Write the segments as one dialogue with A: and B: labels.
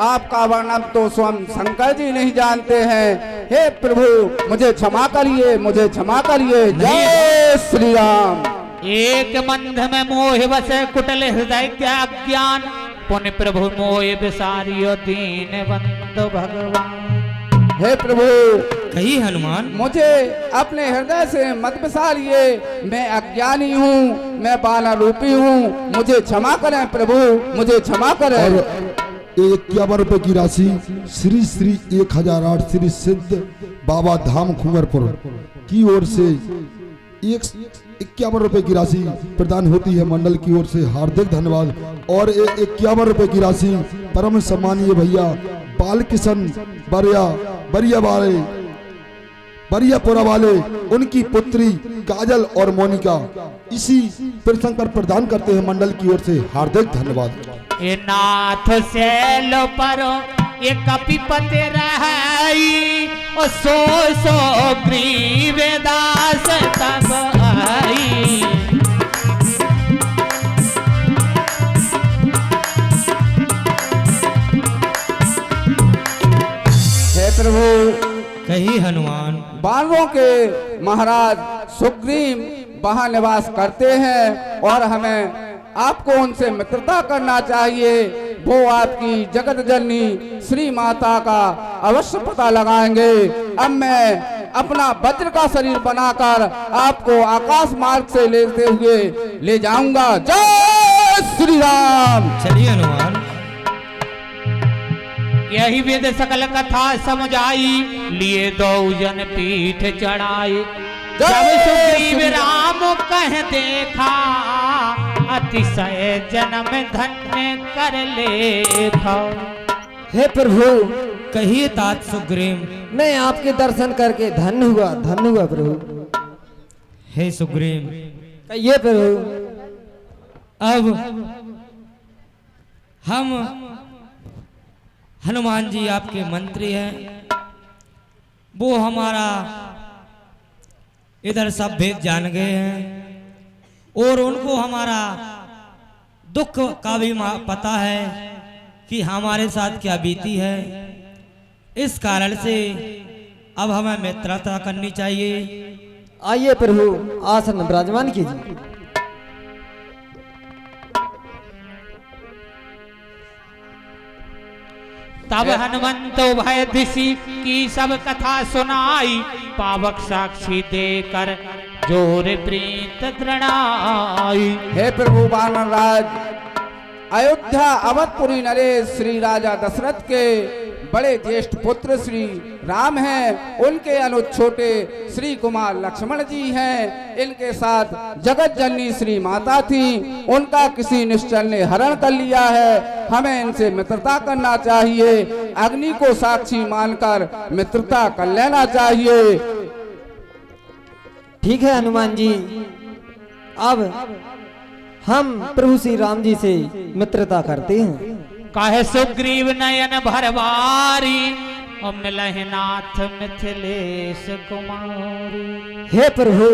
A: आपका वर्णन तो स्वयं शंकर जी नहीं जानते हैं। हे प्रभु मुझे क्षमा करिए, मुझे क्षमा करिए। जय श्री राम।
B: एक बंध में मोह बसे कुटल हृदय क्या ज्ञान, पुण्य प्रभु मोह विसारियो दीन बंधु भगवान।
A: हे प्रभु
C: कही हनुमान,
A: मुझे अपने हृदय से मत विसारिए, मैं अज्ञानी हूँ, मैं बानर रूपी हूँ, मुझे क्षमा करें प्रभु, मुझे क्षमा करें।
D: 51 रुपए की राशि श्री श्री 1008 श्री सिद्ध बाबा धाम कुंवरपुर की ओर से 51 रुपए की राशि प्रदान होती है। मंडल की ओर से हार्दिक धन्यवाद। और 51 रुपए की राशि परम सम्मानीय भैया बाल किशन बरियापुरा वाले उनकी पुत्री काजल और मोनिका इसी प्रसंग पर प्रदान करते हैं। मंडल की ओर से हार्दिक धन्यवाद।
B: ए नाथ सैलो परो ये कपिपते रहाई, ओ सो सो ग्रीव दास तब आई।
A: हे प्रभु
C: कही हनुमान,
A: बानरों के महाराज सुग्रीव वहाँ निवास करते हैं और हमें आपको उनसे मित्रता करना चाहिए। वो आपकी जगत जननी श्री माता का अवश्य पता लगाएंगे। अब मैं अपना वज्र का शरीर बनाकर आपको आकाश मार्ग से लेते हुए ले जाऊंगा। जय श्री राम।
C: चलिए हनुमान।
B: यही वेद सकल कथा समझाई, लिए दो जन पीठ चढ़ाई। जब सुग्रीव राम कह देखा, अतिशय जन्म धन्य कर लेखा।
E: हे प्रभु
C: कहिए तात सुग्रीव,
E: मैं आपके दर्शन करके धन्य हुआ प्रभु।
C: हे सुग्रीव
E: कहिए प्रभु।
C: अब हम हनुमान जी आपके मंत्री हैं, वो हमारा इधर सब भेद जान गए हैं और उनको हमारा दुख का भी पता है कि हमारे साथ क्या बीती है। इस कारण से अब हमें मित्रता करनी चाहिए।
E: आइए प्रभु आसन विराजमान कीजिए।
B: तब हनुमंतो भय दिशी की सब कथा सुनाई, पावक साक्षी देकर जोर प्रीत दृढ़ाई।
A: हे प्रभु वानर राज, अयोध्या अवधपुरी नरेश श्री राजा दशरथ के बड़े ज्येष्ठ पुत्र श्री राम हैं, उनके अनुज छोटे श्री कुमार लक्ष्मण जी हैं। इनके साथ जगत जननी श्री माता थी, उनका किसी निश्चल ने हरण कर लिया है। हमें इनसे मित्रता करना चाहिए, अग्नि को साक्षी मानकर मित्रता कर लेना चाहिए।
E: ठीक है हनुमान जी, अब हम प्रभु श्री राम जी से मित्रता करते हैं।
B: कहे सुग्रीव नयन भरवारी, मिलहि नाथ मिथिलेश कुमारी।
E: हे प्रभु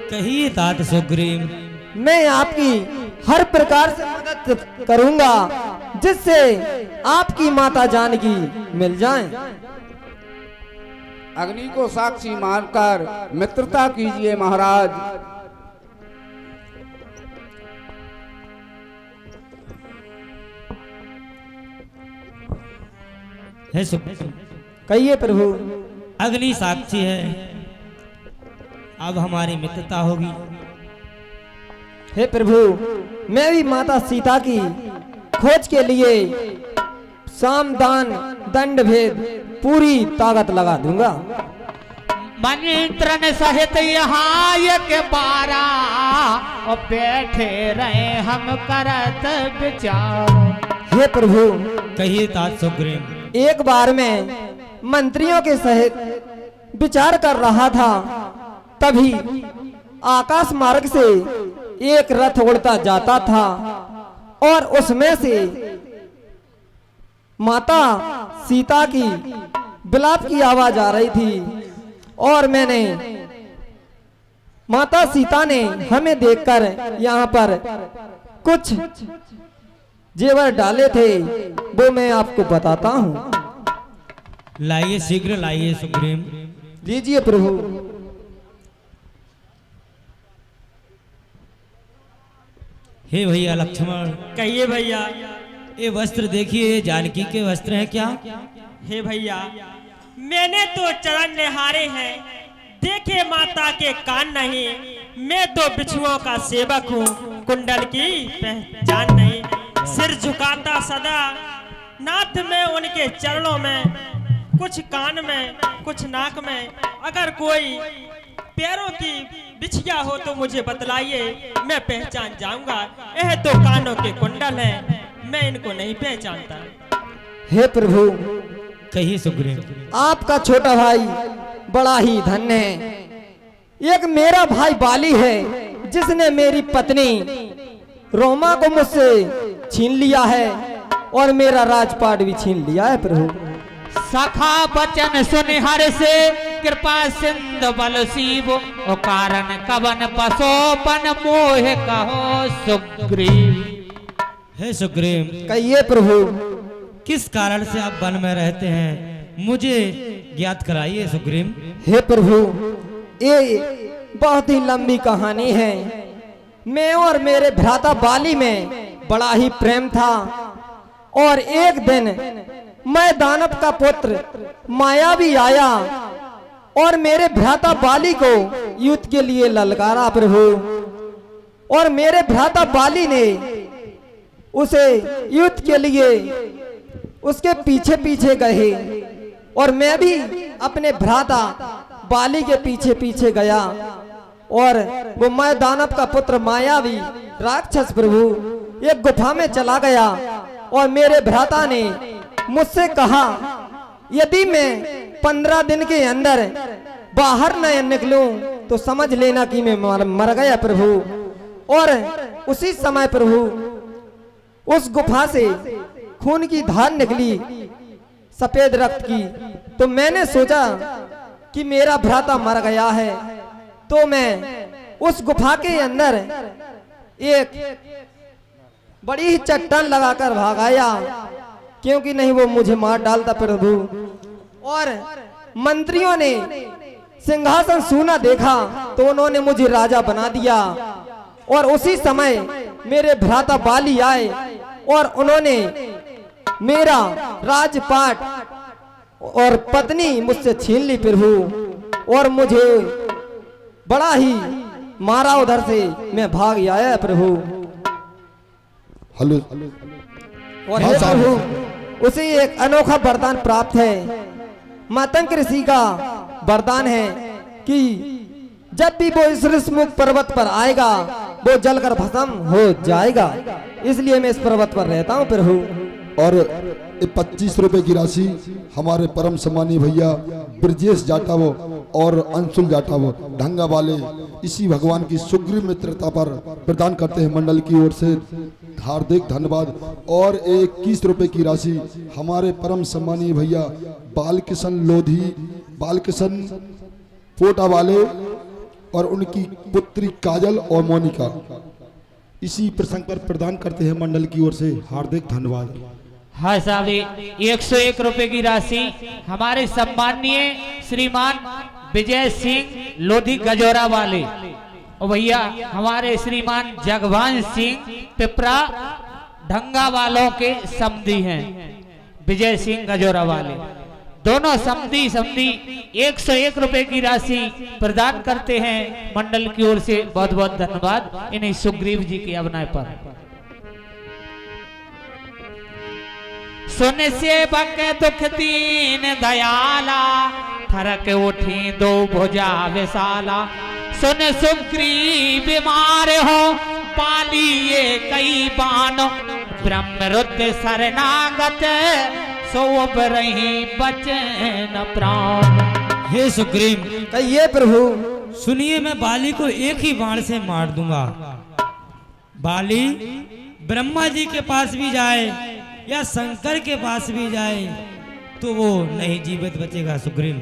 C: कहिए तात सुग्रीव,
E: मैं आपकी हर प्रकार से मदद करूंगा जिससे आपकी माता जानकी मिल जाएं।
A: अग्नि को साक्षी मानकर मित्रता कीजिए महाराज।
C: हे सुग्रीव
E: कहिए प्रभु।
C: अग्नि साक्षी है, अब हमारी मित्रता होगी।
E: हे प्रभु मैं भी माता सीता की खोज के लिए साम दान दंड भेद पूरी ताकत लगा दूंगा।
B: मंत्रण सहित यहाँ एक बारा, और बैठे रहे हम करत विचार।
E: हे प्रभु
C: कहिए तात सुग्रीव,
E: एक बार मैं मंत्रियों के सहित विचार कर रहा था, तभी आकाश मार्ग से एक रथ उड़ता जाता था और उसमें से माता सीता की विलाप की आवाज आ रही थी और मैंने माता सीता ने हमें देखकर यहाँ पर कुछ जेवर डाले थे वो मैं आपको बताता हूँ।
C: लाइए, शीघ्र लाइए सुग्रीव।
E: लीजिए प्रभु।
C: हे भैया लक्ष्मण,
F: कहिए भैया।
C: ये वस्त्र देखिए, ये जानकी के वस्त्र हैं क्या?
F: हे भैया, मैंने तो चरण निहारे हैं, देखे माता के कान नहीं। मैं तो बिच्छुओं का सेवक हूँ, कुंडल की पहचान नहीं। सिर झुकाता सदा नाथ में उनके चरणों में, कुछ कान में कुछ नाक में। अगर कोई पैरों की बिछिया हो तो मुझे बतलाइए, मैं पहचान जाऊंगा। यह तो कानों के कुंडल हैं, मैं इनको नहीं पहचानता।
E: हे प्रभु,
C: कहिए सुग्रीव।
E: आपका छोटा भाई बड़ा ही धन्य है। एक मेरा भाई बाली है जिसने मेरी पत्नी रोमा को मुझसे छीन लिया है और मेरा राजपाट भी छीन लिया है प्रभु।
B: सखा बचन सुनिहर से कृपा सिंध बल सीव ओ कारण कवन पसोपन मोह कहो सुग्रीव।
C: हे सुग्रीव,
E: कहिए प्रभु।
C: किस कारण से आप वन में रहते हैं, मुझे ज्ञात कराइए सुग्रीव।
E: हे प्रभु, ये बहुत ही लंबी कहानी है। मैं और मेरे भ्राता बाली में बड़ा ही प्रेम था और एक दिन मैं दानव का पुत्र मायावी आया और मेरे भ्राता बाली को युद्ध के लिए ललकारा प्रभु। और मेरे भ्राता बाली ने उसे युद्ध के लिए उसके पीछे पीछे गए और मैं भी अपने भ्राता बाली के पीछे पीछे गया। और वो मैं दानव का पुत्र मायावी राक्षस प्रभु एक गुफा में चला गया और मेरे भ्राता ने मुझसे कहा, यदि मैं 15 दिन के अंदर बाहर न निकलूं तो समझ लेना कि मैं मर गया प्रभु। और उसी समय प्रभु उस गुफा से खून की धार निकली, सफेद रक्त की। तो मैंने सोचा कि मेरा भ्राता मर गया है, तो मैं उस गुफा के अंदर एक बड़ी ही चट्टान लगाकर भाग आया, क्योंकि नहीं वो मुझे मार डालता प्रभु। और मंत्रियों ने सिंहासन सूना देखा तो उन्होंने मुझे राजा बना दिया। और उसी समय मेरे भ्राता बाली आए और उन्होंने मेरा राजपाट और पत्नी मुझसे छीन ली प्रभु। और मुझे बड़ा ही मारा, उधर से मैं भाग आया प्रभु।
D: हेलो।
E: और
D: हाँ
E: हे
D: साहब।
E: प्रभु, उसे एक अनोखा वरदान प्राप्त है। मातंग ऋषि का वरदान है कि जब भी वो इस ऋषमुख पर्वत पर आएगा वो जलकर भस्म हो जाएगा। इसलिए मैं इस पर्वत पर रहता हूँ प्रभु।
D: और 25 रुपए की राशि हमारे परम सम्मानीय भैया ब्रजेश जाटावो और अंशुल जाटावो ढंगा वाले इसी भगवान की सुग्रीव मित्रता पर प्रदान करते हैं मंडल की ओर से हार्दिक धन्यवाद। और 21 रुपए की राशि हमारे परम सम्मानीय भैया बालकिशन लोधी, बालकिशन फोटा वाले और उनकी पुत्री काजल और मोनिका इसी प्रसंग पर प्रदान करते हैं मंडल की ओर से हार्दिक धन्यवाद।
B: हाँ साहब, 101 रुपए की राशि हमारे सम्माननीय श्रीमान विजय सिंह लोधी गजोरा वाले और भैया हमारे श्रीमान जगवान सिंह पिपरा ढंगा वालों के समधी हैं। विजय सिंह गजोरा वाले दोनों समधी 101 रुपए की राशि प्रदान करते हैं मंडल की ओर से। बहुत बहुत धन्यवाद इन्हीं सुग्रीव जी के अभिनय पर। सुन से बक दुख दीन दयाला, फरक उठी दो भुजा विशाला। सुन सुग्रीव बीमार हो, पालिए कई बान। ब्रह्मरुद्र शरणागत, सोब रही बचन प्राण।
C: हे सुग्रीव,
E: कहिए प्रभु।
C: सुनिए, मैं बाली को एक ही बाण से मार दूंगा। बाली ब्रह्मा जी के पास भी जाए या शंकर के पास भी जाए तो वो नहीं जीवित बचेगा। सुग्रीव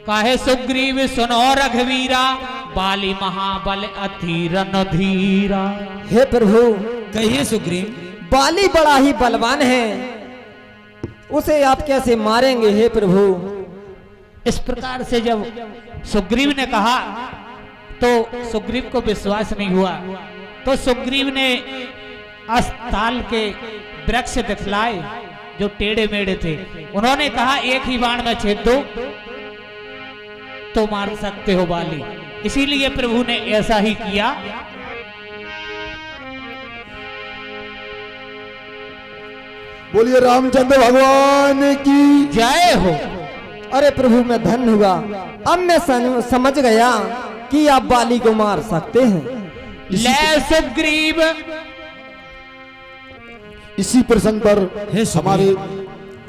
B: काहे सुग्रीव सुनो रघुवीरा, बाली महाबल अति रणधीरा।
E: हे प्रभु,
C: कहिए सुग्रीव।
E: बाली बड़ा ही बलवान है, उसे आप कैसे मारेंगे हे प्रभु?
B: इस प्रकार से जब सुग्रीव ने कहा तो सुग्रीव को विश्वास नहीं हुआ, तो सुग्रीव ने अस्ताल के वृक्ष दिखलाए जो टेढ़े मेढ़े थे। उन्होंने कहा एक ही बाण में छेद दो तो मार सकते हो बाली। इसीलिए प्रभु ने ऐसा ही किया।
D: बोलिए रामचंद्र भगवान की
B: जय हो।
E: अरे प्रभु मैं धन्य हुआ, अब मैं समझ गया कि आप बाली को मार सकते हैं।
B: ले सुग्रीव,
D: इसी प्रसंग पर
C: हे
D: हमारे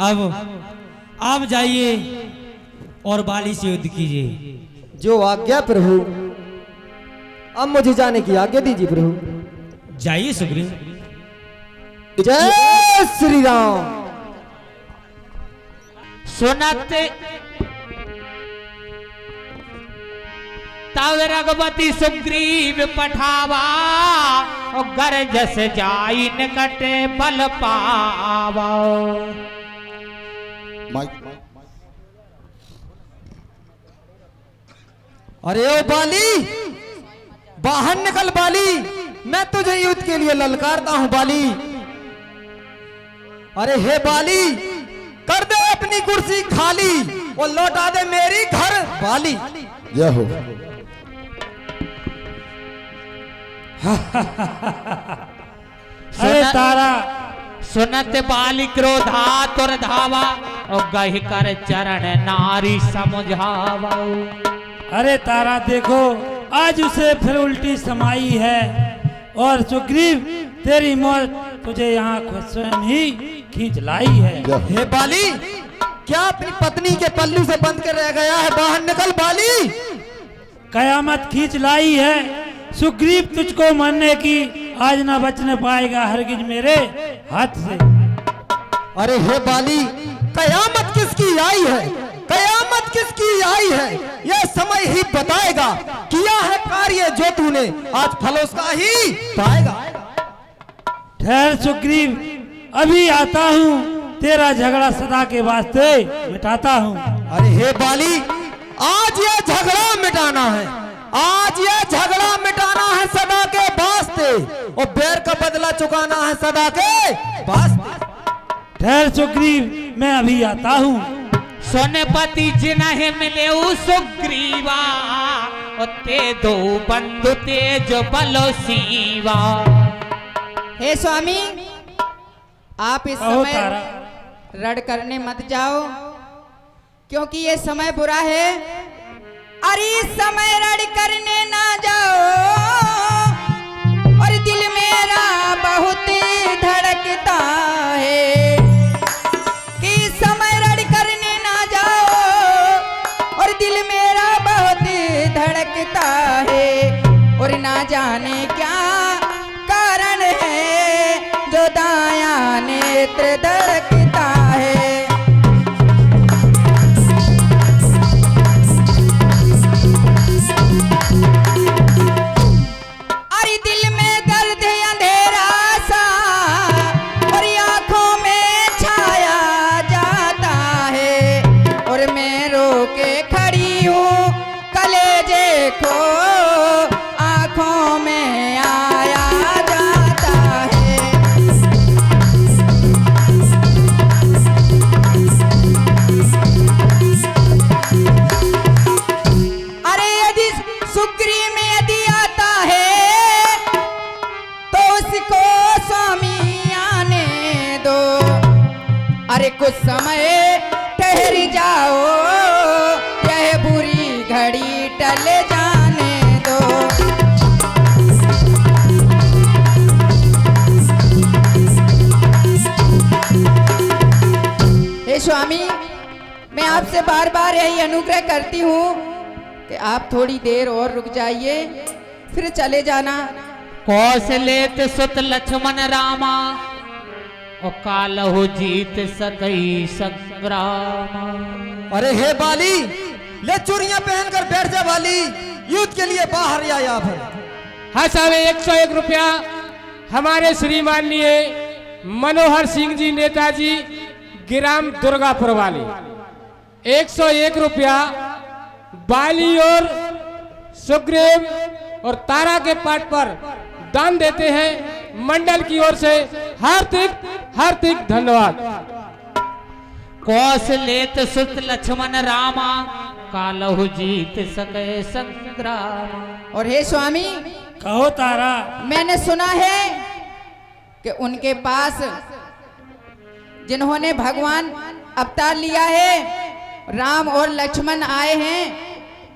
C: अब आप जाइए और बाली से युद्ध कीजिए।
E: जो आज्ञा प्रभु, अब मुझे जाने की आज्ञा दीजिए प्रभु।
C: जाइए सुग्रीव।
E: जय श्री राम।
B: सुनते तब रघुपति सुग्रीव पठावा और गरज से जाई निकट बल पावा।
D: माइक
E: अरे ओ बाली, बाहर निकल बाली, मैं तुझे युद्ध के लिए ललकारता हूं बाली। अरे हे बाली, कर दे अपनी कुर्सी खाली और लौटा दे मेरी घर बाली।
D: जय हो।
B: अरे तारा सुनत बाली क्रोधातुर धावा और गहि कर चरण नारी समझावा।
G: अरे तारा देखो, आज उसे फिर उल्टी समाई है और सुग्रीव तेरी मौत तुझे यहाँ खुद स्वयं ही खींच लाई है।
E: हे बाली, क्या अपनी पत्नी के पल्लू से बंद कर रह गया है? बाहर निकल बाली।
G: कयामत खींच लाई है। सुग्रीव तुझको मारने की आज ना बचने पाएगा हरगिज मेरे हाथ से।
E: अरे हे बाली, कयामत किसकी आई है? कयामत किसकी आई है? यह समय ही बताएगा। किया है कार्य जो तूने, आज फल उसका ही पाएगा।
G: ठहर सुग्रीव, अभी आता हूँ, तेरा झगड़ा सदा के वास्ते मिटाता हूँ।
E: अरे हे बाली, आज यह झगड़ा मिटाना है, आज यह झगड़ा मिटाना है सदा के वास्ते, और बैर का बदला चुकाना है सदा के वास्ते।
G: ठहर सुग्रीव, मैं अभी आता हूँ।
B: सोनपति जिन्हें मिले सुग्रीवा और ते दो बंधु तेज बलो सीवा।
H: हे स्वामी, आप इस
G: कहो
H: समय
G: तारा।
H: रड़ करने मत जाओ, क्योंकि ये समय बुरा है। अरे इस समय रड़ करने ना जाओ, और दिल मेरा बहुत धड़कता है कि इस समय रड़ करने ना जाओ, और दिल मेरा बहुत धड़कता है। और ना जाने क्या कारण है जो दाया नेत्र धड़कता है। अरे दिल में दर्द अंधेरा सा और आंखों में छाया जाता है, और मैं रो के खड़ी हूँ कलेजे को आंखों में आया जाता है। अरे यदि सुग्रीव में यदि आता है तो उसको स्वामी आने दो। अरे कुछ समय ठहर जाओ, यह बुरी घड़ी टल जाने दो। हे स्वामी, मैं आपसे बार बार यही अनुग्रह करती हूँ कि आप थोड़ी देर और रुक जाइए, फिर चले जाना।
B: कौशलेत सुत लक्ष्मण रामा और कालहु जीत सकई संग्रामा।
E: अरे हे बाली, ले चूड़ियां पहनकर बैठ जा बाली, युद्ध के लिए बाहर या फिर।
I: हाँ साहब, 101 रुपया हमारे श्रीमान लिए मनोहर सिंह जी नेताजी ग्राम दुर्गापुर वाले 101 रुपया बाली और सुग्रीव और तारा के पाठ पर दान देते हैं। मंडल की ओर से हार्दिक हार्दिक धन्यवाद।
B: कौशलेत सुत लक्ष्मण रामा कालहु जीत सके संग्राम।
H: और हे स्वामी,
G: कहो तारा।
H: मैंने सुना है कि उनके पास जिन्होंने भगवान अवतार लिया है राम और लक्ष्मण आए हैं,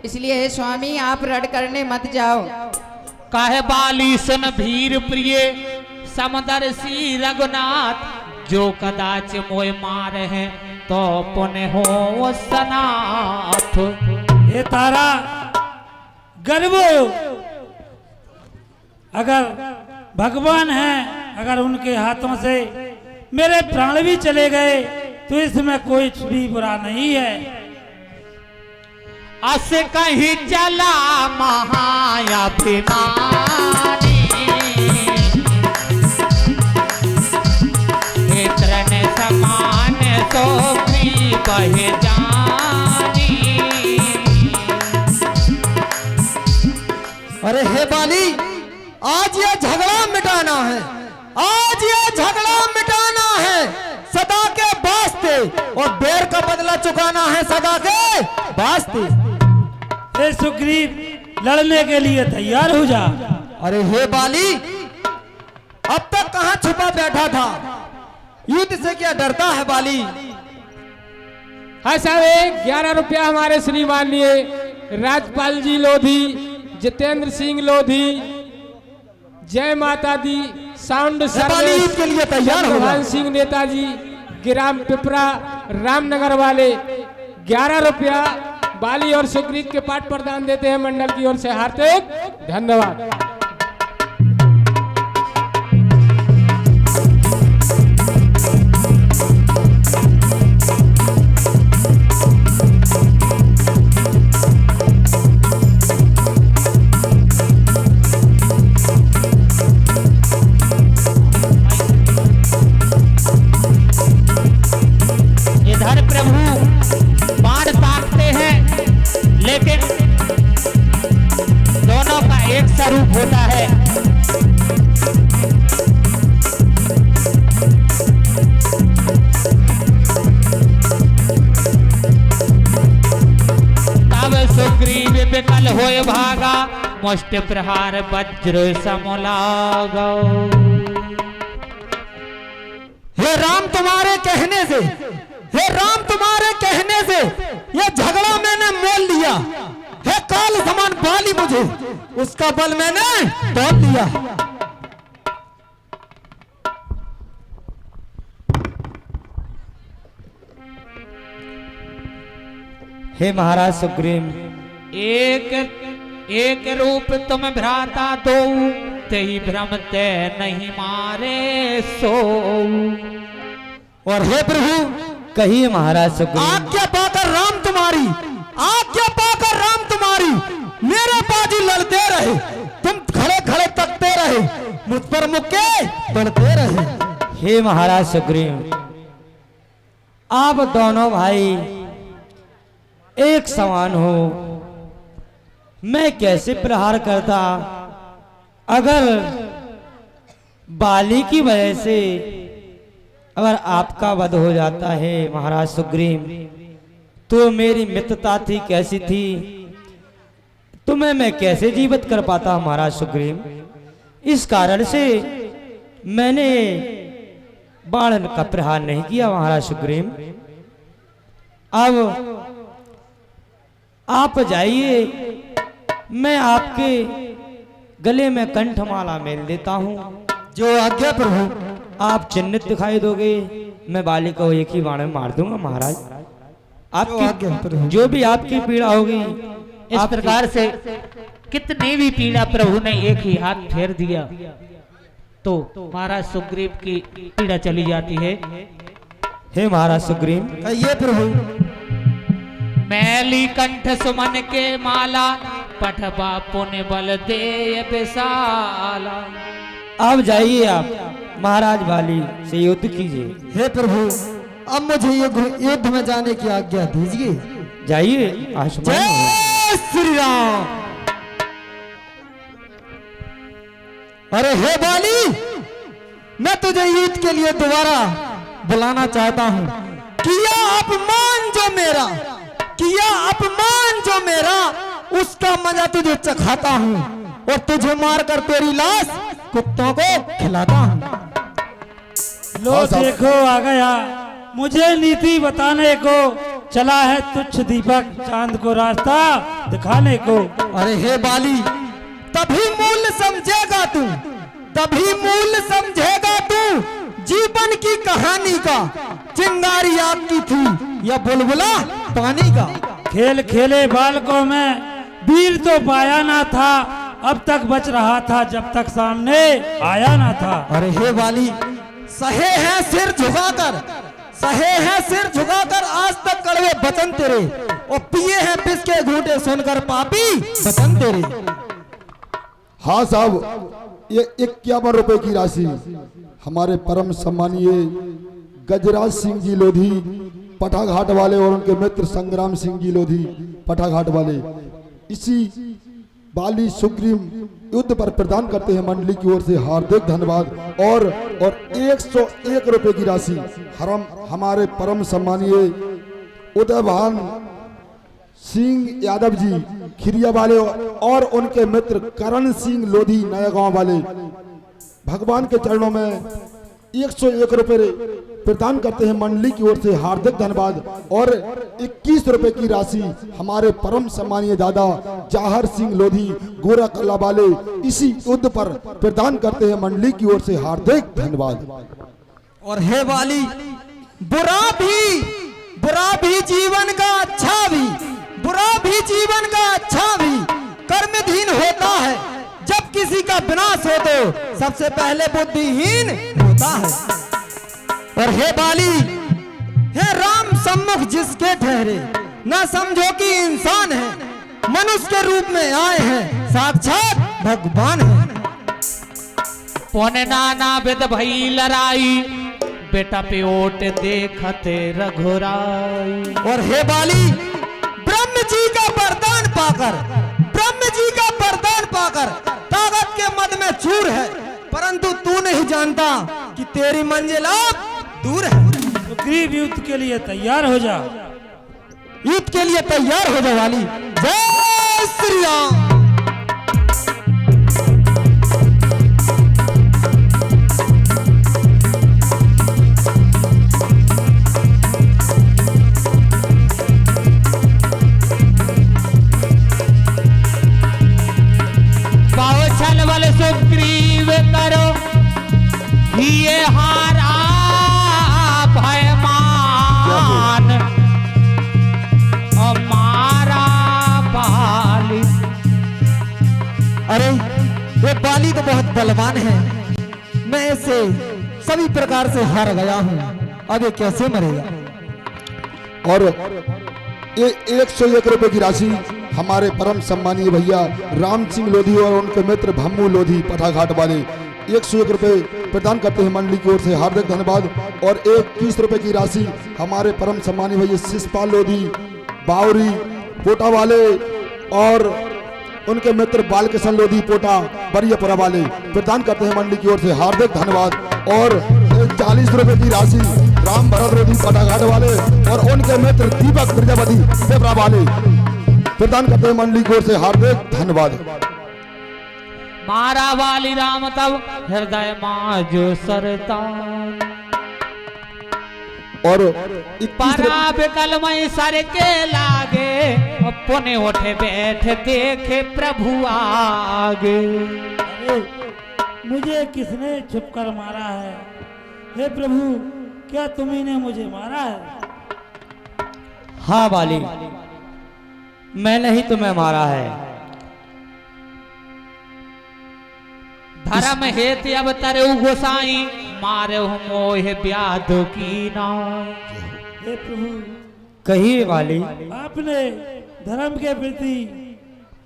H: इसलिए हे स्वामी आप रड़ करने मत जाओ।
B: काहे बाली सुन भीर प्रिय समदर्शी रघुनाथ, जो कदाच मोय मार है तो पुण्य हो सनाथ।
G: ये तारा गर्व, अगर भगवान है, अगर उनके हाथों से मेरे प्राण भी चले गए तो इसमें कोई भी बुरा नहीं है।
B: अस कहीं चला महायाभिमानी, तृण समान तो बह जानी।
E: अरे हे बाली, आज ये झगड़ा मिटाना है, आज ये झगड़ा मिटाना है सदा के वास्ते, और बैर का बदला चुकाना है सदा के वास्ते।
G: हे सुग्रीव, लड़ने के लिए तैयार हो जा।
E: अरे हे बाली, अब तक कहां छुपा बैठा था? युद्ध से क्या डरता है बाली?
I: हाँ साहब, 11 रुपया हमारे श्रीमान लिए राजपाल जी लोधी, जितेंद्र सिंह लोधी, जय माता दी साउंड सर्विस
E: के लिए तैयार हो
I: भगवान सिंह नेताजी ग्राम पिपरा रामनगर वाले 11 रुपया बाली और सुग्रीव के पाठ पर दान देते हैं। मंडल की ओर से हार्दिक धन्यवाद।
B: इधर प्रभु बाण ताकते हैं, लेकिन दोनों का एक स्वरूप होता है। तब सुग्रीव विकल होए भागा, मुष्टि प्रहार वज्र समलागा।
E: हे राम, तुम्हारे कहने से, हे राम तुम्हारे कहने से ये झगड़ा मैंने मोल लिया। हे काल समान बाली, मुझे उसका बल मैंने तोड़ लिया।
C: हे महाराज सुग्रीव,
B: एक रूप तुम भ्राता दो, तेहि भ्रम ते नहीं मारे सो।
E: और हे प्रभु,
C: कहिए महाराज सुग्रीव।
E: आज्ञा पाकर राम तुम्हारी, आज्ञा पाकर राम तुम्हारी, मेरे बाजू लड़ते रहे, तुम खड़े खड़े तकते रहे, मुझ पर मुक्के पड़ते रहे।
C: हे महाराज सुग्रीव, आप दोनों भाई एक समान हो, मैं कैसे प्रहार करता अगर बाली की वजह से अगर आपका वध हो जाता है महाराज सुग्रीव, तो मेरी मित्रता थी कैसी थी, तुम्हें मैं कैसे जीवित कर पाता महाराज सुग्रीव। इस कारण से मैंने बाण का प्रहार नहीं किया महाराज सुग्रीव। अब आप जाइए, मैं आपके गले में कंठमाला मेल देता हूँ।
E: जो आज्ञा प्रभु।
C: आप चिन्हित दिखाई दोगे, मैं बाली को एक ही बाण में मार दूंगा महाराज। आपकी जो भी आपकी पीड़ा होगी,
B: इस प्रकार से कितनी भी पीड़ा प्रभु ने एक ही हाथ फेर दिया तो महाराज सुग्रीव की पीड़ा चली जाती है।
C: हे महाराज सुग्रीव,
E: कहिए प्रभु।
B: मैली कंठ सुमन के माला, पठबा पुण्य बल दे विशाला।
C: आप जाइए, आप महाराज वाली से युद्ध कीजिए।
E: हे प्रभु, अब मुझे युद्ध में जाने की आज्ञा दीजिए।
C: जाइए आसमान में।
E: जय श्री राम। अरे हे बाली, मैं तुझे युद्ध के लिए दोबारा बुलाना चाहता हूँ। किया अपमान जो मेरा उसका मजा तुझे चखाता हूँ और तुझे मारकर तेरी लाश कुत्तों को खिलाता हूँ।
G: लो
D: हाँ साहब।
G: देखो आ गया, मुझे नीति बताने को चला है तुच्छ दीपक चांद को रास्ता दिखाने को।
E: अरे हे बाली, तभी मूल्य समझेगा तू जीवन की कहानी का। चिंगारी आग की थी या बुलबुला पानी का।
G: खेल खेले बालकों में वीर तो पाया ना था, अब तक बच रहा था जब तक सामने आया ना था।
E: अरे हे बाली, सहे हैं सिर झुकाकर आज तक कड़वे वचन तेरे, और पिए हैं विष के घूंटे सुनकर पापी वचन तेरे।
D: हाँ साहब, ये 51 रुपए की राशि हमारे परम सम्मानीय गजराज सिंह जी लोधी पठाघाट वाले और उनके मित्र संग्राम सिंह जी लोधी पठाघाट वाले इसी बाली सुग्रीव युद्ध पर प्रदान करते हैं मंडली की ओर से हार्दिक धन्यवाद। और 101 रुपए की राशि हमारे परम सम्मानीय उदयभान सिंह यादव जी खिरिया वाले और उनके मित्र करण सिंह लोधी नया गांव वाले भगवान के चरणों में 101 रुपए प्रदान करते हैं मंडली की ओर से हार्दिक धन्यवाद। और 21 रुपए की राशि हमारे परम सम्मानीय दादा जाहर सिंह लोधी गोरा कला वाले इसी युद्ध पर प्रदान करते हैं मंडली की ओर से हार्दिक धन्यवाद।
E: और हे वाली, बुरा भी जीवन का अच्छा भी कर्मधीन होता है। जब किसी का विनाश हो तो सबसे पहले बुद्धिहीन होता है। और हे बाली, हे राम सम्मुख जिसके ठहरे, न समझो कि इंसान है, मनुष्य के रूप में आए हैं, साक्षात भगवान है।
B: पौने नाना बेद भई लड़ाई, बेटा पे ओट देखते रघुराई।
E: और हे बाली, ब्रह्म जी का वरदान पाकर ताकत के मद में चूर है, परंतु तू नहीं जानता कि तेरी मंजिल अब दूर है।
G: तो ग्रीव युद्ध के लिए तैयार हो जा।
E: युद्ध के लिए तैयार हो जा वाली। जय श्री राम।
B: सुग्रीव करो ये हारा भयमान हमारा बाली।
E: अरे ये बाली तो बहुत बलवान है, मैं इसे सभी प्रकार से हार गया हूँ, अब ये कैसे मरेगा।
D: और ये 101 रुपए की राशि हमारे परम सम्मानीय भैया राम सिंह लोधी और उनके मित्र भम्मू लोधी पठाघाट वाले 101 रुपए प्रदान करते हैं मंडली की ओर से हार्दिक धन्यवाद। और 21 रुपए की राशि हमारे परम सम्मानीय भैया शिषपाल लोधी बावरी पोटा वाले और उनके मित्र बालकिशन लोधी पोटा बरियापुरा वाले प्रदान करते हैं मंडली की ओर से हार्दिक धन्यवाद। और 40 रुपए की राशि राम भरत लोधी पठाघाट वाले और उनके मित्र दीपक प्रजापति देवरा वाले प्रदान करते हैं मंडली की ओर से हार्दिक धन्यवाद।
B: मारा वाली राम तब हृदय माजो सरता।
D: और
B: परा बेकल में सर के लागे, पुने उठे बैठे देखे प्रभु आगे।
G: मुझे किसने छुप कर मारा है? हे प्रभु, क्या तुम्ही ने मुझे मारा है?
C: हाँ बाली, मैंने ही तुम्हें मारा है।
B: धर्म हेत अब तरु गोसाई, मारे मोह ब्याध की नाई।
G: हे प्रभु,
C: कहिए वाली,
G: आपने धर्म के प्रति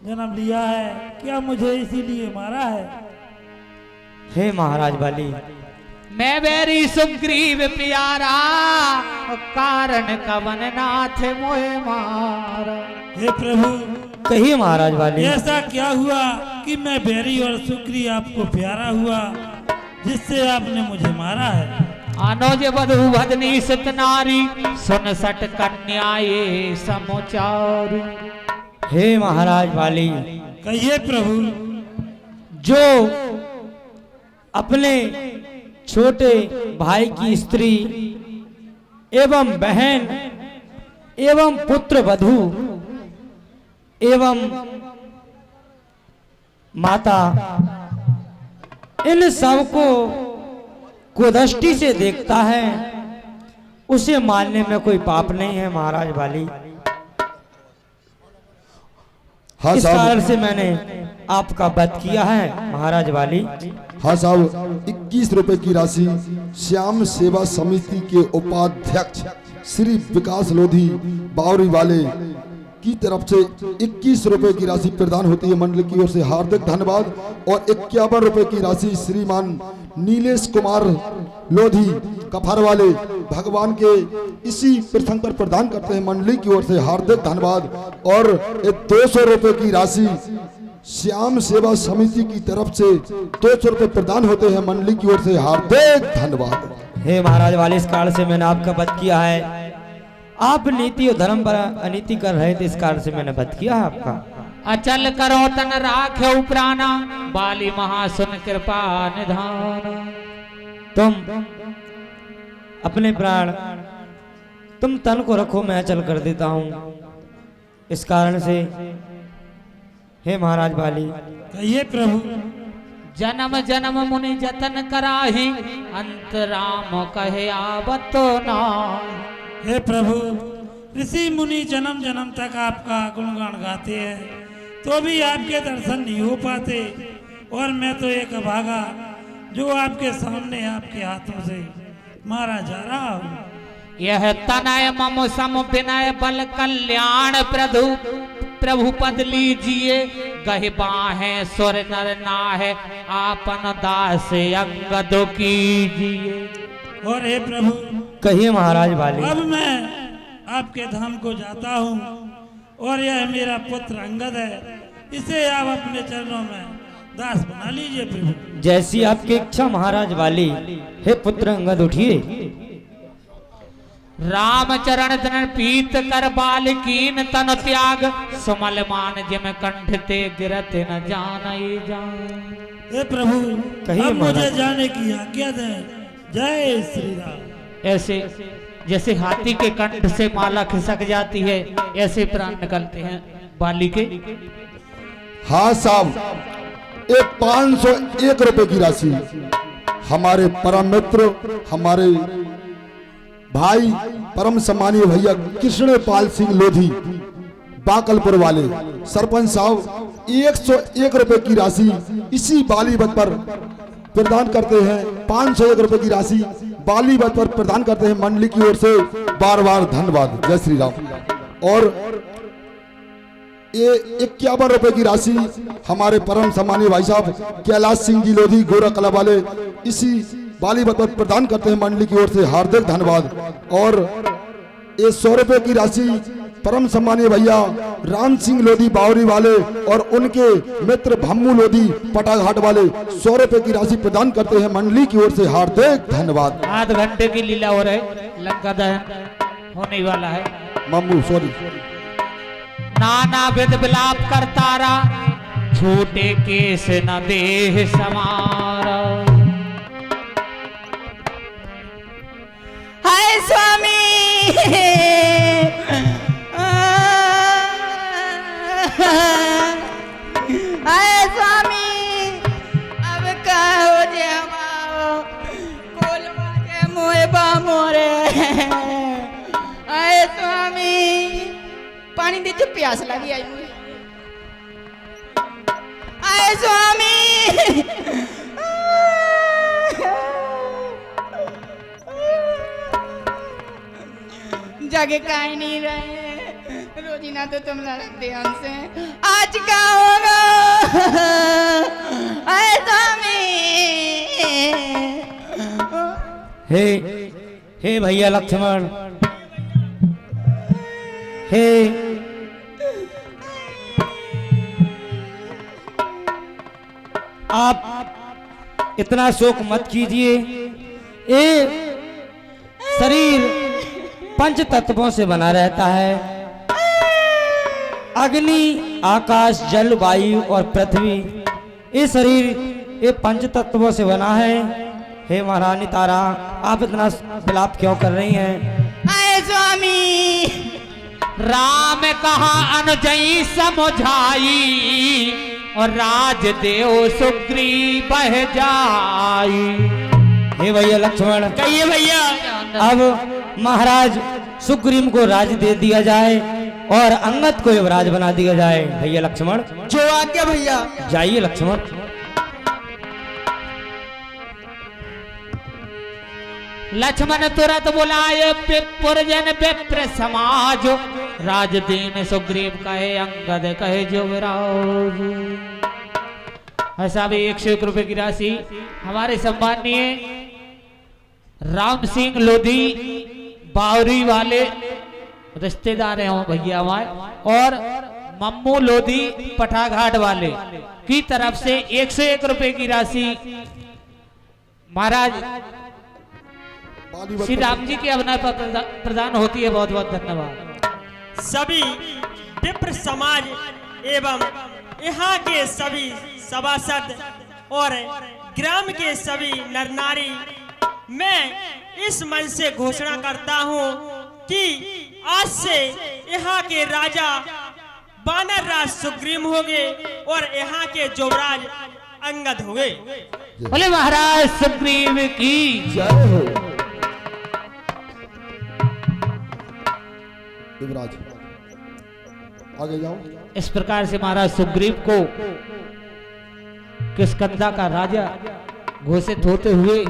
G: जन्म लिया है, क्या मुझे इसीलिए मारा है?
C: हे महाराज वाली,
B: मैं बैरी सुग्रीव प्यारा कारण कवन नाथ मोहे मारा।
G: हे प्रभु
C: कहिए महाराज वाली।
G: ऐसा क्या हुआ कि मैं बैरी और सुग्रीव आपको प्यारा हुआ जिससे आपने मुझे मारा है?
B: अनुज वधु भदनी सुत नारी सुन सट कन्या ये समोचारी।
C: हे महाराज वाली,
G: कहिए प्रभु।
C: जो अपने छोटे भाई की स्त्री एवं बहन एवं पुत्र वधू एवं माता इन सबको कुदृष्टि से देखता है, उसे मानने में कोई पाप नहीं है महाराज वाली।
D: हाँ
C: इस
D: साहब,
C: कारण से मैंने आपका वध किया है महाराज वाली।
D: हाँ साहब, 21 रुपए की राशि श्याम सेवा समिति के उपाध्यक्ष श्री विकास लोधी बावरी वाले की तरफ से 21 रुपए की राशि प्रदान होती है मंडल की ओर से, हार्दिक धन्यवाद। और 51 रुपए की राशि श्रीमान नीलेश कुमार लोधी कफर वाले भगवान के इसी प्रसंग पर प्रदान करते हैं मंडली की ओर से, हार्दिक धन्यवाद। और 200 रुपए की राशि श्याम सेवा समिति की तरफ से 200 रुपए प्रदान होते हैं मंडली की ओर से, हार्दिक धन्यवाद।
C: हे महाराज वाले, इस कारण से मैंने आपका वध किया है। आप नीति और धर्म पर अनीति कर रहे थे, इस कारण से मैंने वध किया है आपका।
B: अचल करो तन राख्यो प्राणा बाली महासुन कृपा निधान।
C: तुम अपने प्राण तुम तन को रखो, मैं अचल कर देता हूँ। इस कारण से हे महाराज वाली,
G: कहिए प्रभु।
B: जन्म जन्म मुनि जतन कराही अंतराम कहे आवत ना।
G: हे प्रभु, ऋषि मुनि जन्म जन्म तक आपका गुणगान गाते हैं तो भी आपके दर्शन नहीं हो पाते, और मैं तो एक अभागा जो आपके सामने आपके हाथों से मारा जा रहा हूँ।
B: यह तनय मम सम विनय बल कल्याण प्रभु पद लीजिए, गहि बाहे सुर नर नाहे आपन दास अंगद कीजिए।
G: और हे प्रभु,
C: कहिए महाराज वाली।
G: अब मैं आपके धाम को जाता हूँ, और यह मेरा पुत्र अंगद है, इसे आप अपने चरणों में दास बना लीजिए प्रभु।
C: जैसी आपकी इच्छा महाराज वाली। हे पुत्र अंगद, उठिए।
B: रामचरण तन पीत कर बालकीन तन त्याग, सुमल मान जिम कंठ ते गिरत न जानई जान।
G: हे प्रभु,
C: कहिए
G: अब मुझे
C: महाराज।
G: जाने की आज्ञा दें। जय श्री राम।
B: ऐसे जैसे हाथी के कंठ से माला खिसक जाती है, ऐसे प्राण निकलते हैं बाली के।
D: हाँ साहब, एक 501 रुपए की राशि हमारे परम मित्र, हमारे भाई परम सम्मानीय भैया कृष्ण पाल सिंह लोधी बाकलपुर वाले सरपंच साहब 101 रुपए की राशि इसी बाली वध पर प्रदान करते हैं। 501 रुपए की राशि बाली वध पर प्रदान करते हैं मंडली की ओर से, बार बार धन्यवाद। जय श्री राम। और ये 51 रुपए की राशि हमारे परम सम्मानीय भाई साहब कैलाश सिंह जी लोधी गोरा कला वाले इसी बाली वध पर प्रदान करते हैं मंडली की ओर से, हार्दिक धन्यवाद। और ये 100 रुपए की राशि परम सम्मानीय भैया राम सिंह लोधी बावरी वाले और उनके मित्र भम्मू लोधी पटाघाट वाले 100 रुपए की राशि प्रदान करते हैं मंडली की ओर से, हार्दिक धन्यवाद।
B: आध घंटे की लीला हो रही, लंका दहन होने वाला है।
D: मम्मू सॉरी।
B: नाना विध विलाप कर तारा, छोटे केस न देह समारा।
H: हाय स्वामी, हाय स्वामी, अब का हो जे हमारो कोलवा जे मोए बा मोरे। हाय स्वामी, पानी दे, प्यास लगी आई मुझे। हाय स्वामी, जगह काहे नहीं रहे, रोजीना तो तुम लड़ते हमसे, आज क्या होगा? हाय स्वामी,
C: हे भैया लक्ष्मण, हे आप इतना शोक मत कीजिए। ये शरीर पंच तत्वों से बना रहता है। अग्नि, आकाश, जल, वायु और पृथ्वी, ये शरीर ये पंच तत्वों से बना है। हे महारानी तारा, आप इतना विलाप क्यों कर रही हैं?
H: आए स्वामी,
B: राम कहा अनुजई समझाई और राज देव सुग्रीव बह जाई।
C: हे भैया लक्ष्मण,
F: कहिए भैया।
C: अब महाराज सुग्रीव को राज दे दिया जाए और अंगद को युवराज बना दिया जाए। भैया लक्ष्मण,
E: जो आज्ञा भैया।
C: जाइए लक्ष्मण।
B: लक्ष्मण तुरंत बुलाए पुरजन विप्र समाज, राज दीन सुग्रीव कहे अंगद कहे युवराज। ऐसा भी 101 रुपए की राशि हमारे सम्माननीय राम सिंह लोधी बावरी वाले रिश्तेदार हैं भैया हमारे, और मम्मू लोधी पठाघाट वाले की तरफ से 101 रुपए की राशि महाराज श्री राम जी के अवनय पर प्रदान होती है। बहुत बहुत धन्यवाद।
F: सभी विप्र समाज एवं यहाँ के सभी सभासद और ग्राम के सभी नर नारी, मैं इस मंच से घोषणा करता हूँ कि आज से यहाँ के राजा वानर राज सुग्रीव होंगे और यहाँ के युवराज अंगद होंगे।
B: बोले महाराज सुग्रीव की
D: जय हो। युवराज आगे जाओ।
B: इस प्रकार से महाराज सुग्रीव को किष्किंधा का राजा घोषित होते हुए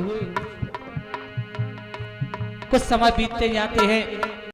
B: कुछ समय बीतते जाते हैं।